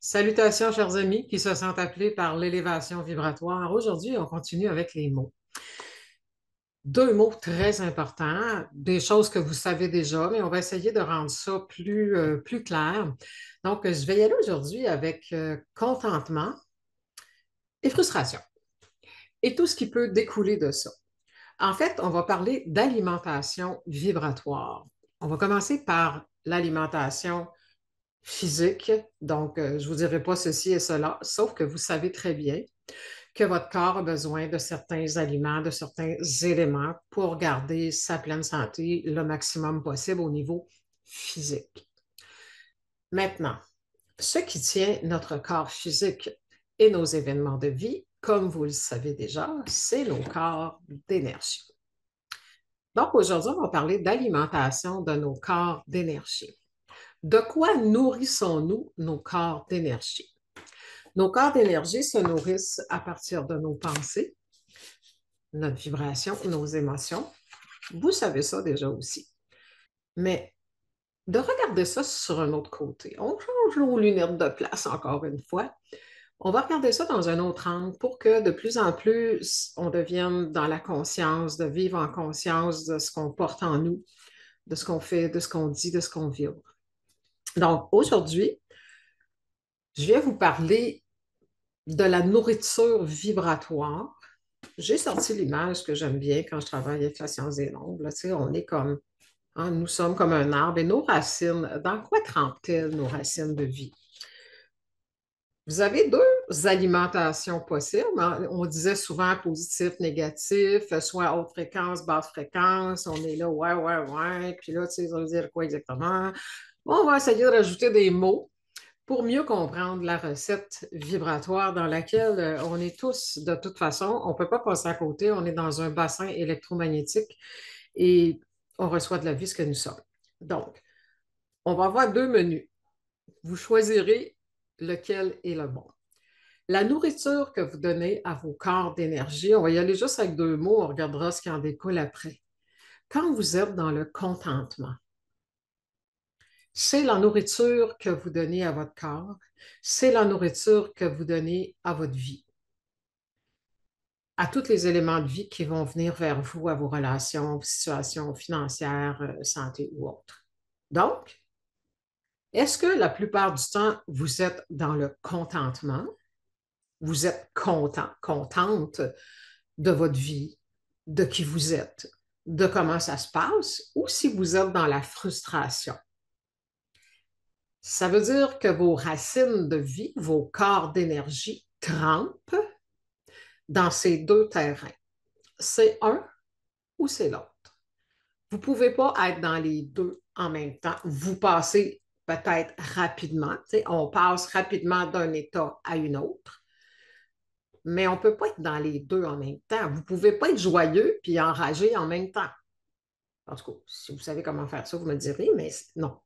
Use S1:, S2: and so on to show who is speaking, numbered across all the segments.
S1: Salutations, chers amis qui se sentent appelés par l'élévation vibratoire. Aujourd'hui, on continue avec les mots. Deux mots très importants, des choses que vous savez déjà, mais on va essayer de rendre ça plus clair. Donc, je vais y aller aujourd'hui avec contentement et frustration et tout ce qui peut découler de ça. En fait, on va parler d'alimentation vibratoire. On va commencer par l'alimentation physique. Donc, je ne vous dirai pas ceci et cela, sauf que vous savez très bien que votre corps a besoin de certains aliments, de certains éléments pour garder sa pleine santé le maximum possible au niveau physique. Maintenant, ce qui tient notre corps physique et nos événements de vie, comme vous le savez déjà, c'est nos corps d'énergie. Donc, aujourd'hui, on va parler d'alimentation de nos corps d'énergie. De quoi nourrissons-nous nos corps d'énergie? Nos corps d'énergie se nourrissent à partir de nos pensées, notre vibration, nos émotions. Vous savez ça déjà aussi. Mais de regarder ça sur un autre côté, on change nos lunettes de place encore une fois. On va regarder ça dans un autre angle pour que de plus en plus, on devienne dans la conscience, de vivre en conscience de ce qu'on porte en nous, de ce qu'on fait, de ce qu'on dit, de ce qu'on vibre. Donc, aujourd'hui, je viens vous parler de la nourriture vibratoire. J'ai sorti l'image que j'aime bien quand je travaille avec la science des nombres. Là, tu sais, on est comme, hein, nous sommes comme un arbre et nos racines, dans quoi trempent-elles nos racines de vie? Vous avez deux alimentations possibles, hein. On disait souvent positif, négatif, soit haute fréquence, basse fréquence. On est là, ouais, ouais, ouais. Puis là, tu sais, ça veut dire quoi exactement? Bon, on va essayer de rajouter des mots pour mieux comprendre la recette vibratoire dans laquelle on est tous, de toute façon, on ne peut pas passer à côté, on est dans un bassin électromagnétique et on reçoit de la vie ce que nous sommes. Donc, on va avoir deux menus. Vous choisirez lequel est le bon. La nourriture que vous donnez à vos corps d'énergie, on va y aller juste avec deux mots, on regardera ce qui en découle après. Quand vous êtes dans le contentement, c'est la nourriture que vous donnez à votre corps, c'est la nourriture que vous donnez à votre vie, à tous les éléments de vie qui vont venir vers vous, à vos relations, vos situations financières, santé ou autres. Donc, est-ce que la plupart du temps, vous êtes dans le contentement? Vous êtes content, contente de votre vie, de qui vous êtes, de comment ça se passe, ou si vous êtes dans la frustration? Ça veut dire que vos racines de vie, vos corps d'énergie trempent dans ces deux terrains. C'est un ou c'est l'autre. Vous ne pouvez pas être dans les deux en même temps. Vous passez peut-être rapidement. On passe rapidement d'un état à un autre, mais on ne peut pas être dans les deux en même temps. Vous ne pouvez pas être joyeux puis enragé en même temps. En tout cas, si vous savez comment faire ça, vous me direz, mais non.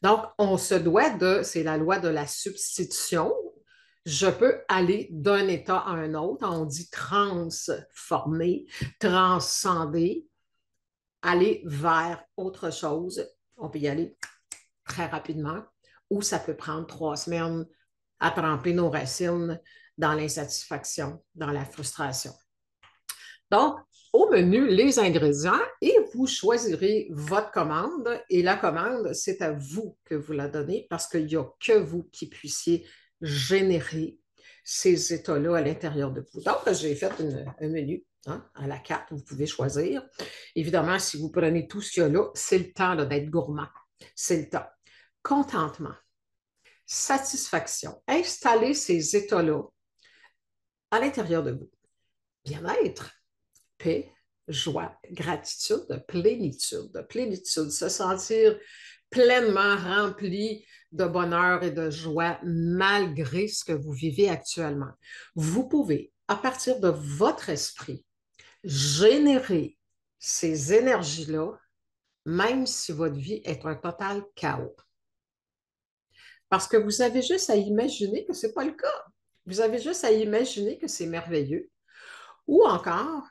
S1: Donc, on se doit de, c'est la loi de la substitution. Je peux aller d'un état à un autre. On dit transformer, transcender, aller vers autre chose. On peut y aller très rapidement ou ça peut prendre 3 semaines à tremper nos racines dans l'insatisfaction, dans la frustration. Donc, au menu, les ingrédients et vous choisirez votre commande. Et la commande, c'est à vous que vous la donnez parce qu'il n'y a que vous qui puissiez générer ces états-là à l'intérieur de vous. Donc, j'ai fait un menu, hein, à la carte, vous pouvez choisir. Évidemment, si vous prenez tout ce qu'il y a là, c'est le temps d'être gourmand. C'est le temps. Contentement, satisfaction, installer ces états-là à l'intérieur de vous. Bien-être, paix, joie, gratitude, plénitude, se sentir pleinement rempli de bonheur et de joie malgré ce que vous vivez actuellement. Vous pouvez, à partir de votre esprit, générer ces énergies-là, même si votre vie est un total chaos. Parce que vous avez juste à imaginer que ce n'est pas le cas. Vous avez juste à imaginer que c'est merveilleux. Ou encore,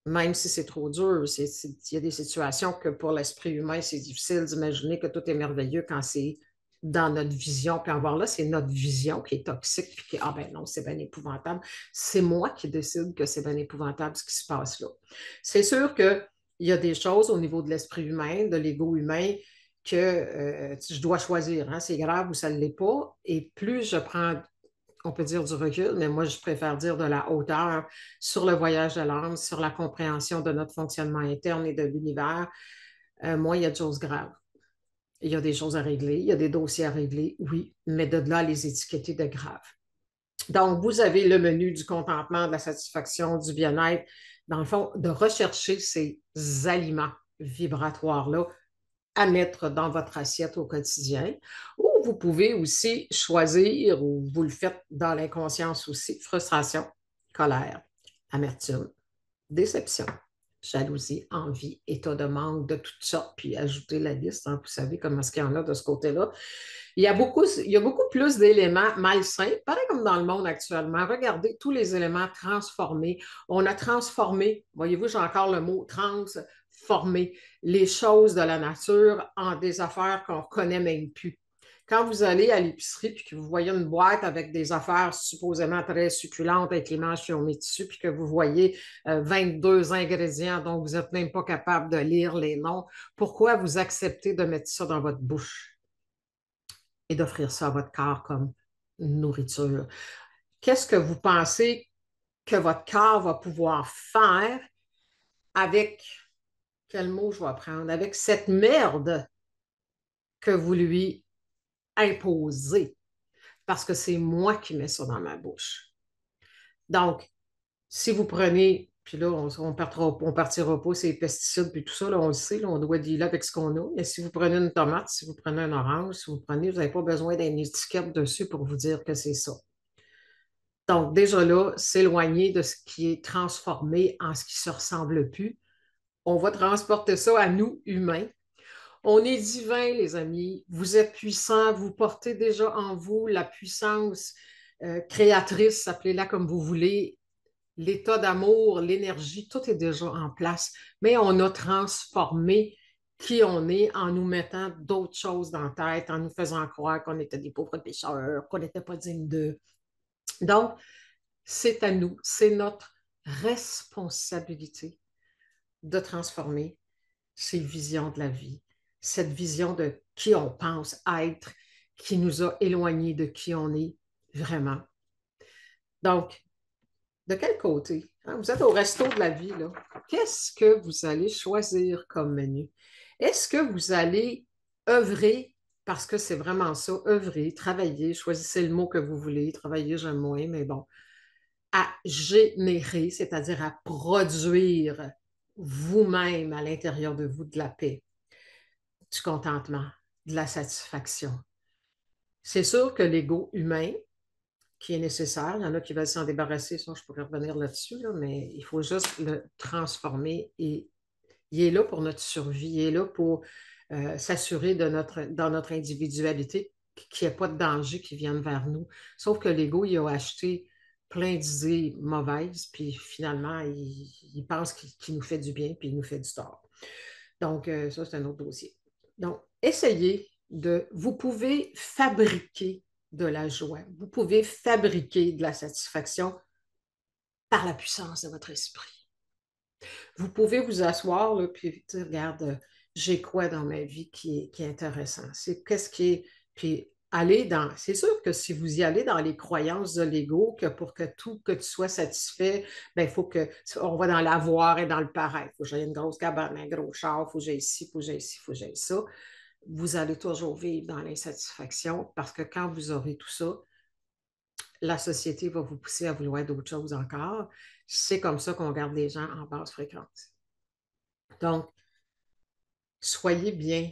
S1: même si c'est trop dur, il y a des situations que pour l'esprit humain, c'est difficile d'imaginer que tout est merveilleux quand c'est dans notre vision. Puis encore là, c'est notre vision qui est toxique, puis qui, ah ben non, c'est bien épouvantable. C'est moi qui décide que c'est bien épouvantable ce qui se passe là. C'est sûr qu'il y a des choses au niveau de l'esprit humain, de l'ego humain, que je dois choisir. Hein? C'est grave ou ça ne l'est pas. Et plus je prends, on peut dire du recul, mais moi, je préfère dire de la hauteur sur le voyage de l'âme, sur la compréhension de notre fonctionnement interne et de l'univers, moins il y a de choses graves. Il y a des choses à régler, il y a des dossiers à régler, oui, mais de là, les étiqueter de graves. Donc, vous avez le menu du contentement, de la satisfaction, du bien-être. Dans le fond, de rechercher ces aliments vibratoires-là à mettre dans votre assiette au quotidien. Ou vous pouvez aussi choisir, ou vous le faites dans l'inconscience aussi, frustration, colère, amertume, déception, jalousie, envie, état de manque de toutes sortes, puis ajouter la liste. Hein, vous savez comment est-ce qu'il y en a de ce côté-là. Il y a beaucoup plus d'éléments malsains, pareil comme dans le monde actuellement. Regardez tous les éléments transformés. On a transformé, voyez-vous, j'ai encore le mot transformé, les choses de la nature en des affaires qu'on ne connaît même plus. Quand vous allez à l'épicerie puis que vous voyez une boîte avec des affaires supposément très succulentes avec l'image qui ont mis dessus, puis que vous voyez 22 ingrédients dont vous n'êtes même pas capable de lire les noms, pourquoi vous acceptez de mettre ça dans votre bouche et d'offrir ça à votre corps comme nourriture? Qu'est-ce que vous pensez que votre corps va pouvoir faire avec, quel mot je vais prendre, avec cette merde que vous lui imposez? Parce que c'est moi qui mets ça dans ma bouche. Donc, si vous prenez, puis là, on partira pas, c'est les pesticides, puis tout ça, là, on le sait, là, on doit dealer avec ce qu'on a. Mais si vous prenez une tomate, si vous prenez un orange, si vous prenez, vous n'avez pas besoin d'une étiquette dessus pour vous dire que c'est ça. Donc, déjà là, s'éloigner de ce qui est transformé en ce qui ne se ressemble plus. On va transporter ça à nous, humains. On est divin, les amis. Vous êtes puissants. Vous portez déjà en vous la puissance créatrice, appelez-la comme vous voulez, l'état d'amour, l'énergie, tout est déjà en place. Mais on a transformé qui on est en nous mettant d'autres choses dans la tête, en nous faisant croire qu'on était des pauvres pécheurs, qu'on n'était pas dignes d'eux. Donc, c'est à nous, c'est notre responsabilité de transformer ces visions de la vie, cette vision de qui on pense être, qui nous a éloignés de qui on est vraiment. Donc, de quel côté? Hein? Vous êtes au resto de la vie, là. Qu'est-ce que vous allez choisir comme menu? Est-ce que vous allez œuvrer, parce que c'est vraiment ça, œuvrer, travailler, choisissez le mot que vous voulez, travailler, j'aime moins, mais bon, à générer, c'est-à-dire à produire vous-même à l'intérieur de vous de la paix, du contentement, de la satisfaction. C'est sûr que l'ego humain, qui est nécessaire, il y en a qui veulent s'en débarrasser, ça, je pourrais revenir là-dessus, là, mais il faut juste le transformer et il est là pour notre survie, il est là pour s'assurer dans notre individualité qu'il n'y ait pas de danger qui vienne vers nous. Sauf que l'ego, il a acheté plein d'idées mauvaises, puis finalement, il pense qu'il nous fait du bien, puis il nous fait du tort. Donc, ça, c'est un autre dossier. Donc, essayez de... Vous pouvez fabriquer de la joie, vous pouvez fabriquer de la satisfaction par la puissance de votre esprit. Vous pouvez vous asseoir, là, puis dire, regarde, j'ai quoi dans ma vie qui est intéressant? C'est qu'est-ce qui est. Puis aller dans. C'est sûr que si vous y allez dans les croyances de l'ego, que pour que tout, que tu sois satisfait, ben, il faut que. On va dans l'avoir et dans le paraître. Il faut que j'aie une grosse cabane, un gros char, il faut que j'aie ci, il faut que j'aie ci, il faut que j'aie ça. Vous allez toujours vivre dans l'insatisfaction parce que quand vous aurez tout ça, la société va vous pousser à vouloir d'autres choses encore. C'est comme ça qu'on garde les gens en basse fréquence. Donc, soyez bien,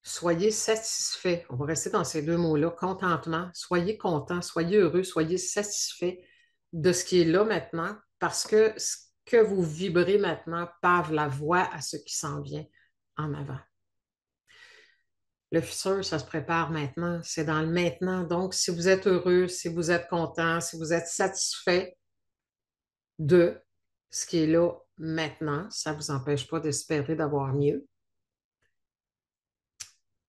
S1: soyez satisfait. On va rester dans ces deux mots-là, contentement. Soyez content, soyez heureux, soyez satisfait de ce qui est là maintenant parce que ce que vous vibrez maintenant pave la voie à ce qui s'en vient en avant. Le futur, ça se prépare maintenant, c'est dans le maintenant. Donc, si vous êtes heureux, si vous êtes content, si vous êtes satisfait de ce qui est là maintenant, ça ne vous empêche pas d'espérer d'avoir mieux.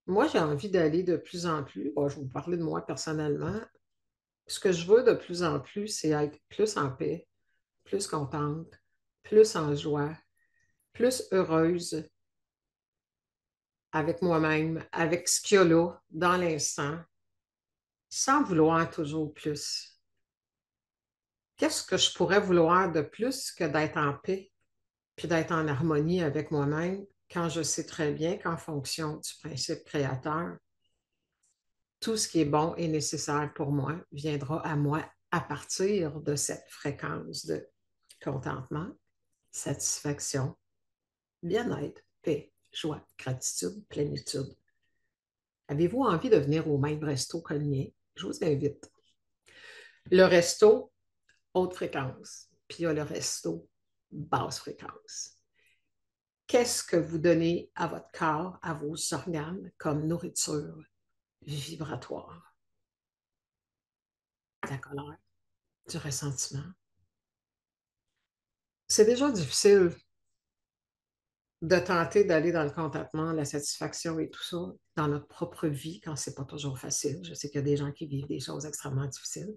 S1: Moi, j'ai envie d'aller de plus en plus. Bon, je vais vous parler de moi personnellement. Ce que je veux de plus en plus, c'est être plus en paix, plus contente, plus en joie, plus heureuse avec moi-même, avec ce qu'il y a là, dans l'instant, sans vouloir toujours plus. Qu'est-ce que je pourrais vouloir de plus que d'être en paix, puis d'être en harmonie avec moi-même quand je sais très bien qu'en fonction du principe créateur, tout ce qui est bon et nécessaire pour moi viendra à moi à partir de cette fréquence de contentement, satisfaction, bien-être, paix, joie, gratitude, plénitude. Avez-vous envie de venir au même resto que le mien? Je vous invite. Le resto, haute fréquence, puis il y a le resto, basse fréquence. Qu'est-ce que vous donnez à votre corps, à vos organes comme nourriture vibratoire? De la colère, du ressentiment. C'est déjà difficile de tenter d'aller dans le contentement, la satisfaction et tout ça dans notre propre vie quand c'est pas toujours facile. Je sais qu'il y a des gens qui vivent des choses extrêmement difficiles.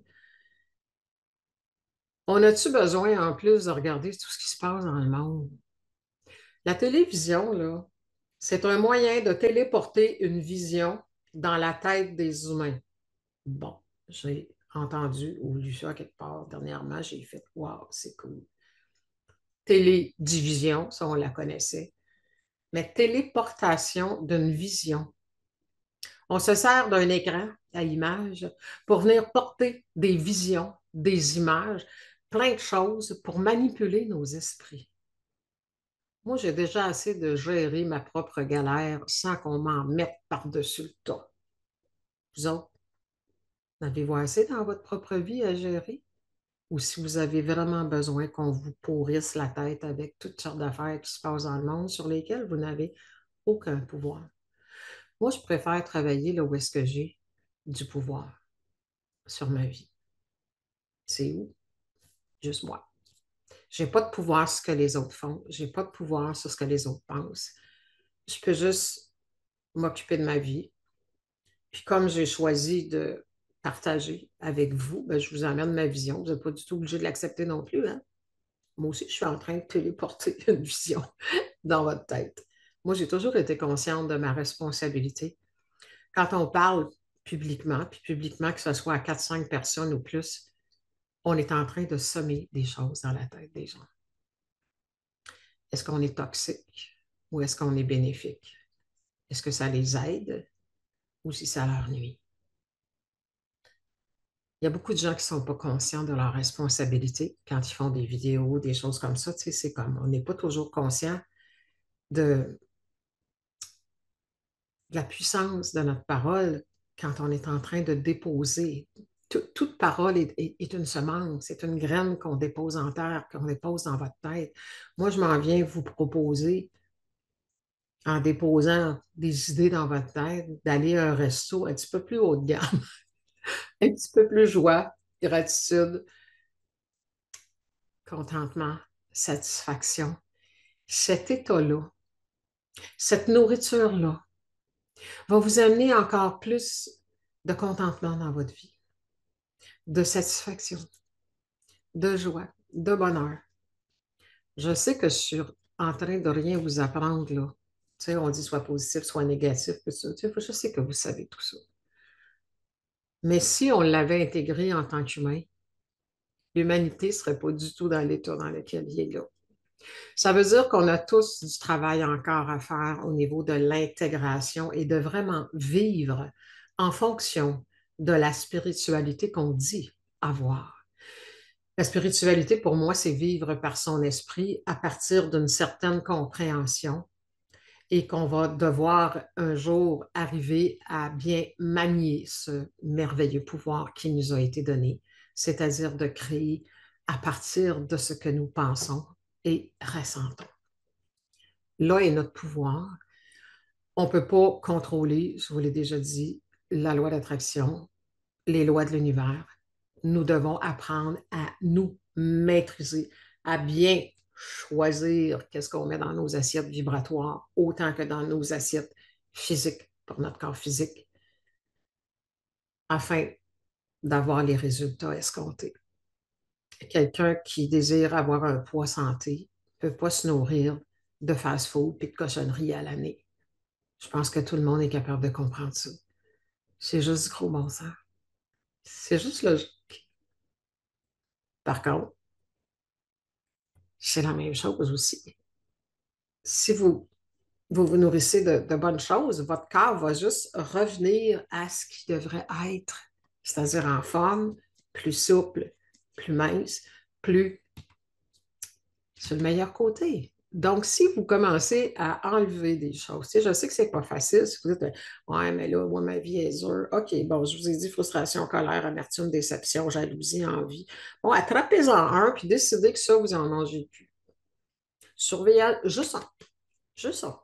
S1: On a-tu besoin, en plus, de regarder tout ce qui se passe dans le monde? La télévision, là, c'est un moyen de téléporter une vision dans la tête des humains. Bon, j'ai entendu ou lu ça quelque part dernièrement, j'ai fait waouh, c'est cool. Télédivision, ça on la connaissait, mais téléportation d'une vision. On se sert d'un écran à images pour venir porter des visions, des images, plein de choses pour manipuler nos esprits. Moi, j'ai déjà assez de gérer ma propre galère sans qu'on m'en mette par-dessus le tas. Vous autres, en avez-vous assez dans votre propre vie à gérer? Ou si vous avez vraiment besoin qu'on vous pourrisse la tête avec toutes sortes d'affaires qui se passent dans le monde sur lesquelles vous n'avez aucun pouvoir. Moi, je préfère travailler là où est-ce que j'ai du pouvoir sur ma vie. C'est où? Juste moi. Je n'ai pas de pouvoir sur ce que les autres font. Je n'ai pas de pouvoir sur ce que les autres pensent. Je peux juste m'occuper de ma vie. Puis comme j'ai choisi de partager avec vous, ben, je vous emmène ma vision. Vous n'êtes pas du tout obligé de l'accepter non plus, hein? Moi aussi, je suis en train de téléporter une vision dans votre tête. Moi, j'ai toujours été consciente de ma responsabilité. Quand on parle publiquement, puis publiquement, que ce soit à 4-5 personnes ou plus, on est en train de semer des choses dans la tête des gens. Est-ce qu'on est toxique ou est-ce qu'on est bénéfique? Est-ce que ça les aide ou si ça leur nuit? Il y a beaucoup de gens qui ne sont pas conscients de leur responsabilité quand ils font des vidéos, des choses comme ça. Tu sais, c'est comme on n'est pas toujours conscient de, la puissance de notre parole quand on est en train de déposer. Toute parole est une semence, c'est une graine qu'on dépose en terre, qu'on dépose dans votre tête. Moi, je m'en viens vous proposer, en déposant des idées dans votre tête, d'aller à un resto un petit peu plus haut de gamme, un petit peu plus joie, gratitude, contentement, satisfaction. Cet état-là, cette nourriture-là, va vous amener encore plus de contentement dans votre vie, de satisfaction, de joie, de bonheur. Je sais que je suis en train de rien vous apprendre là. Tu sais, on dit soit positif, soit négatif, tout ça. Tu sais, je sais que vous savez tout ça. Mais si on l'avait intégré en tant qu'humain, l'humanité ne serait pas du tout dans l'état dans lequel il est là. Ça veut dire qu'on a tous du travail encore à faire au niveau de l'intégration et de vraiment vivre en fonction de la spiritualité qu'on dit avoir. La spiritualité, pour moi, c'est vivre par son esprit à partir d'une certaine compréhension et qu'on va devoir un jour arriver à bien manier ce merveilleux pouvoir qui nous a été donné, c'est-à-dire de créer à partir de ce que nous pensons et ressentons. Là est notre pouvoir. On ne peut pas contrôler, je vous l'ai déjà dit, la loi d'attraction, les lois de l'univers. Nous devons apprendre à nous maîtriser, à bien choisir qu'est-ce qu'on met dans nos assiettes vibratoires, autant que dans nos assiettes physiques pour notre corps physique afin d'avoir les résultats escomptés. Quelqu'un qui désire avoir un poids santé ne peut pas se nourrir de fast-food et de cochonneries à l'année. Je pense que tout le monde est capable de comprendre ça. C'est juste du gros bon sens. C'est juste logique. Par contre, c'est la même chose aussi. Si vous nourrissez de bonnes choses, votre corps va juste revenir à ce qui devrait être, c'est-à-dire en forme, plus souple, plus mince, plus sur le meilleur côté. Donc, si vous commencez à enlever des choses, tu sais, je sais que c'est pas facile. Si vous dites, ouais, mais là, moi, ma vie est dure. OK, bon, je vous ai dit frustration, colère, amertume, déception, jalousie, envie. Bon, attrapez-en un, puis décidez que ça, vous en mangez plus. Surveillez juste ça. Juste ça.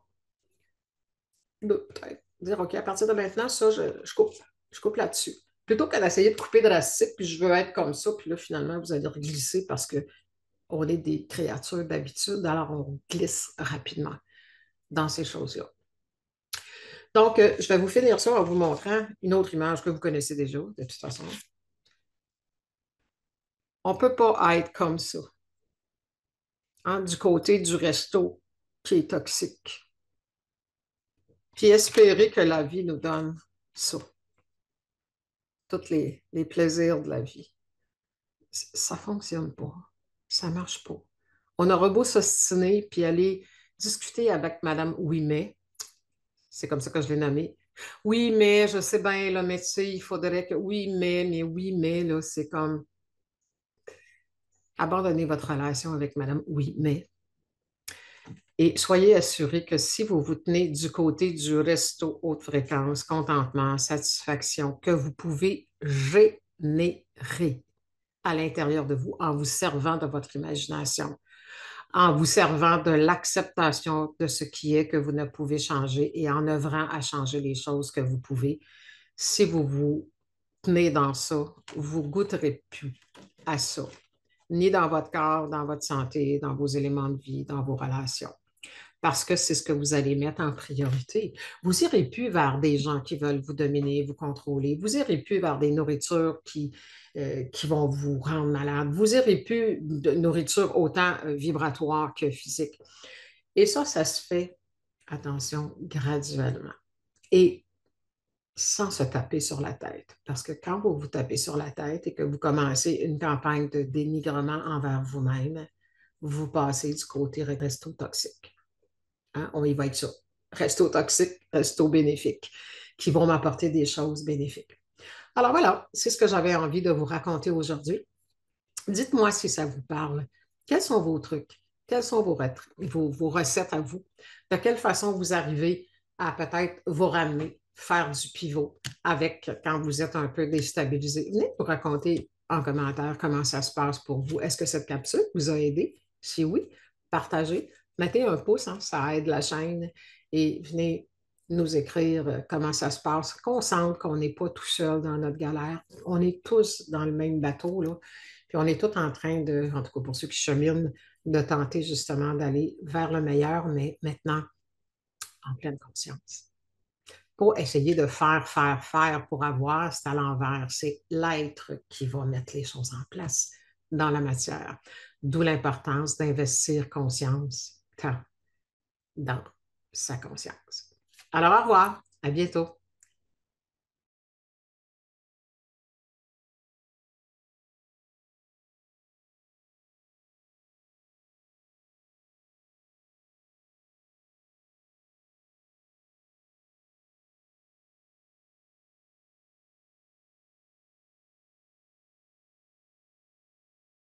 S1: Peut-être. Dire, OK, à partir de maintenant, ça, je coupe. Je coupe là-dessus. Plutôt qu'à d'essayer de couper drastique, puis je veux être comme ça, puis là, finalement, vous allez glisser parce que on est des créatures d'habitude, alors on glisse rapidement dans ces choses-là. Donc, je vais vous finir ça en vous montrant une autre image que vous connaissez déjà, de toute façon. On ne peut pas être comme ça, hein, du côté du resto qui est toxique, puis espérer que la vie nous donne ça, tous les plaisirs de la vie. Ça ne fonctionne pas. Ça ne marche pas. On aura beau s'ostiner puis aller discuter avec Madame Ouimet, c'est comme ça que je l'ai nommée. Oui, mais je sais bien, là, mais tu sais, il faudrait que. Oui, mais, là, c'est comme abandonnez votre relation avec Madame Oui, mais. Et soyez assurés que si vous vous tenez du côté du resto haute fréquence, contentement, satisfaction, que vous pouvez générer à l'intérieur de vous en vous servant de votre imagination, en vous servant de l'acceptation de ce qui est que vous ne pouvez changer et en œuvrant à changer les choses que vous pouvez. Si vous vous tenez dans ça, vous ne goûterez plus à ça, ni dans votre corps, dans votre santé, dans vos éléments de vie, dans vos relations. Parce que c'est ce que vous allez mettre en priorité. Vous n'irez plus vers des gens qui veulent vous dominer, vous contrôler. Vous n'irez plus vers des nourritures qui vont vous rendre malade. Vous n'irez plus de nourriture autant vibratoire que physique. Et ça se fait, attention, graduellement. Et sans se taper sur la tête. Parce que quand vous vous tapez sur la tête et que vous commencez une campagne de dénigrement envers vous-même, vous passez du côté resto toxique. Hein? On y va avec ça. Resto toxique, resto bénéfique, qui vont m'apporter des choses bénéfiques. Alors voilà, c'est ce que j'avais envie de vous raconter aujourd'hui. Dites-moi si ça vous parle. Quels sont vos trucs? Quelles sont vos recettes à vous? De quelle façon vous arrivez à peut-être vous ramener, faire du pivot avec quand vous êtes un peu déstabilisé? Venez nous raconter en commentaire comment ça se passe pour vous. Est-ce que cette capsule vous a aidé? Si oui, partagez. Mettez un pouce, hein, ça aide la chaîne. Et venez nous écrire comment ça se passe, qu'on sente qu'on n'est pas tout seul dans notre galère. On est tous dans le même bateau, là. Puis on est tous en train de, en tout cas pour ceux qui cheminent, de tenter justement d'aller vers le meilleur, mais maintenant en pleine conscience. Pour essayer de faire pour avoir, c'est à l'envers. C'est l'être qui va mettre les choses en place dans la matière. D'où l'importance d'investir conscience, temps dans sa conscience. Alors, au revoir, à bientôt.